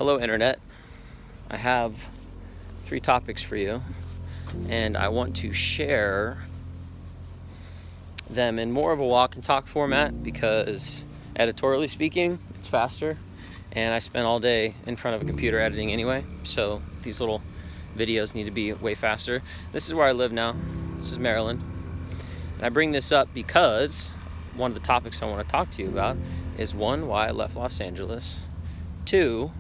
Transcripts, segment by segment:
Hello, Internet. I have 3 topics for you, and I want to share them in more of a walk and talk format because, editorially speaking, it's faster, and I spend all day in front of a computer editing anyway, so these little videos need to be way faster. This is where I live now. This is Maryland. And I bring this up because one of the topics I want to talk to you about is 1, why I left Los Angeles, 2,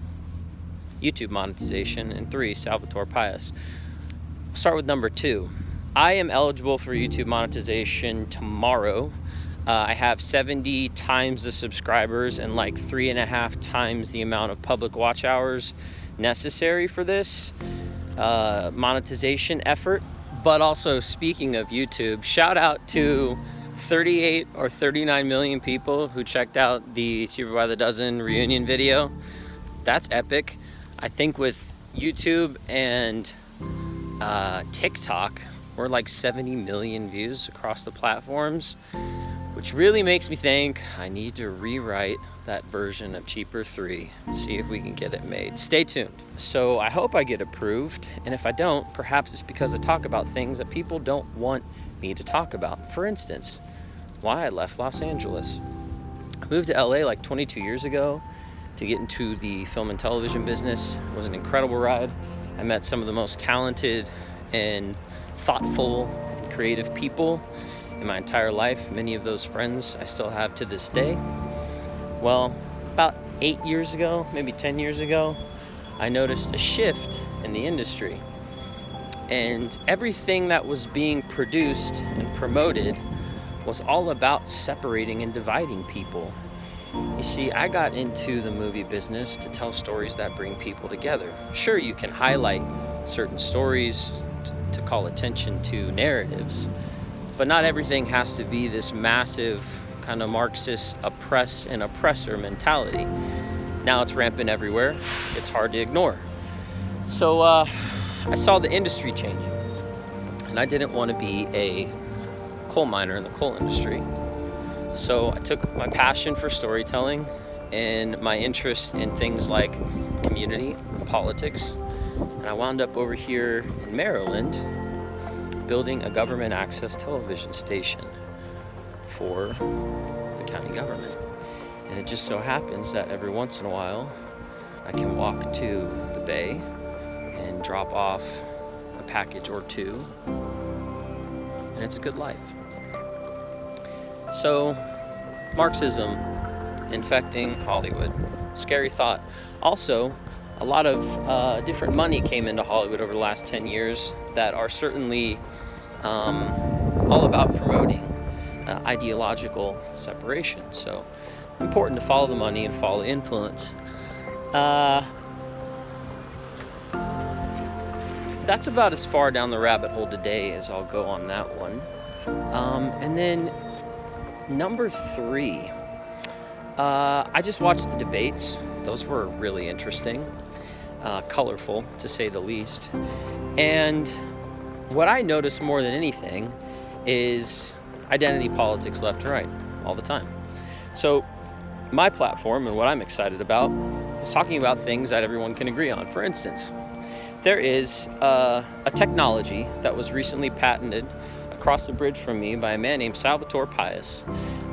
YouTube monetization, and 3, Salvatore Pais. I'll start with number 2. I am eligible for YouTube monetization tomorrow. I have 70 times the subscribers and like 3.5 times the amount of public watch hours necessary for this monetization effort. But also, speaking of YouTube, shout out to 38 or 39 million people who checked out the Cheaper by the Dozen reunion video. That's epic. I think with YouTube and TikTok, we're like 70 million views across the platforms, which really makes me think I need to rewrite that version of Cheaper 3, see if we can get it made. Stay tuned. So I hope I get approved, and if I don't, perhaps it's because I talk about things that people don't want me to talk about. For instance, why I left Los Angeles. I moved to LA like 22 years ago to get into the film and television business. It was an incredible ride. I met some of the most talented and thoughtful and creative people in my entire life. Many of those friends I still have to this day. Well, about 8 years ago, maybe 10 years ago, I noticed a shift in the industry. And everything that was being produced and promoted was all about separating and dividing people. You see, I got into the movie business to tell stories that bring people together. Sure, you can highlight certain stories to call attention to narratives, but not everything has to be this massive kind of Marxist oppress and oppressor mentality. Now it's rampant everywhere. It's hard to ignore. So I saw the industry changing, and I didn't want to be a coal miner in the coal industry. So I took my passion for storytelling and my interest in things like community and politics, and I wound up over here in Maryland building a government access television station for the county government. And it just so happens that every once in a while I can walk to the Bay and drop off a package or two, and it's a good life. So, Marxism infecting Hollywood. Scary thought. Also, a lot of different money came into Hollywood over the last 10 years that are certainly all about promoting ideological separation. So, important to follow the money and follow the influence. That's about as far down the rabbit hole today as I'll go on that one. And then number 3, I just watched the debates. Those were really interesting, colorful to say the least. And what I noticed more than anything is identity politics left and right all the time. So my platform and what I'm excited about is talking about things that everyone can agree on. For instance, there is a technology that was recently patented across the bridge from me by a man named Salvatore Pais.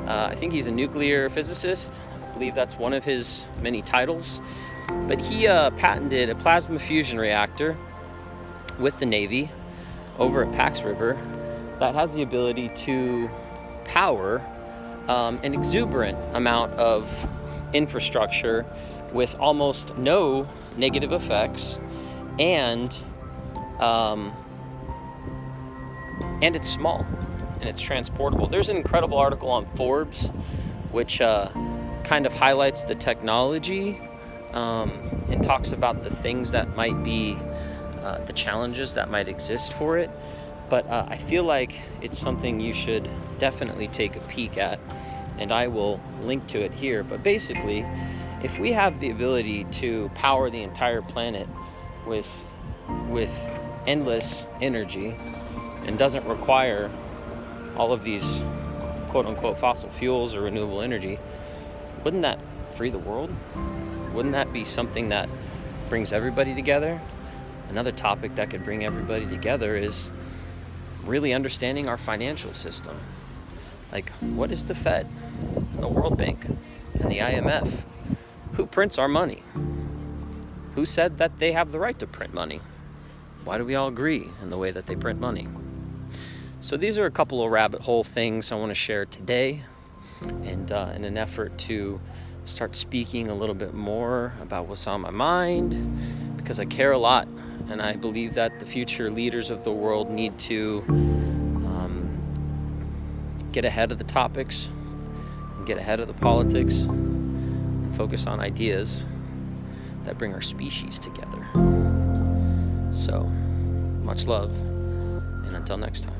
I think he's a nuclear physicist. I believe that's one of his many titles. But he patented a plasma fusion reactor with the Navy over at Pax River that has the ability to power an exuberant amount of infrastructure with almost no negative effects, and it's small and it's transportable. There's an incredible article on Forbes which kind of highlights the technology and talks about the things that might be the challenges that might exist for it. But I feel like it's something you should definitely take a peek at, and I will link to it here. But basically, if we have the ability to power the entire planet with endless energy and doesn't require all of these quote-unquote fossil fuels or renewable energy, wouldn't that free the world? Wouldn't that be something that brings everybody together. Another topic that could bring everybody together is really understanding our financial system. Like, what is the Fed, the World Bank, and the IMF? Who prints our money? Who said that they have the right to print money? Why do we all agree in the way that they print money? So these are a couple of rabbit hole things I want to share today, and in an effort to start speaking a little bit more about what's on my mind, because I care a lot, and I believe that the future leaders of the world need to get ahead of the topics and get ahead of the politics and focus on ideas that bring our species together. So, much love, and until next time.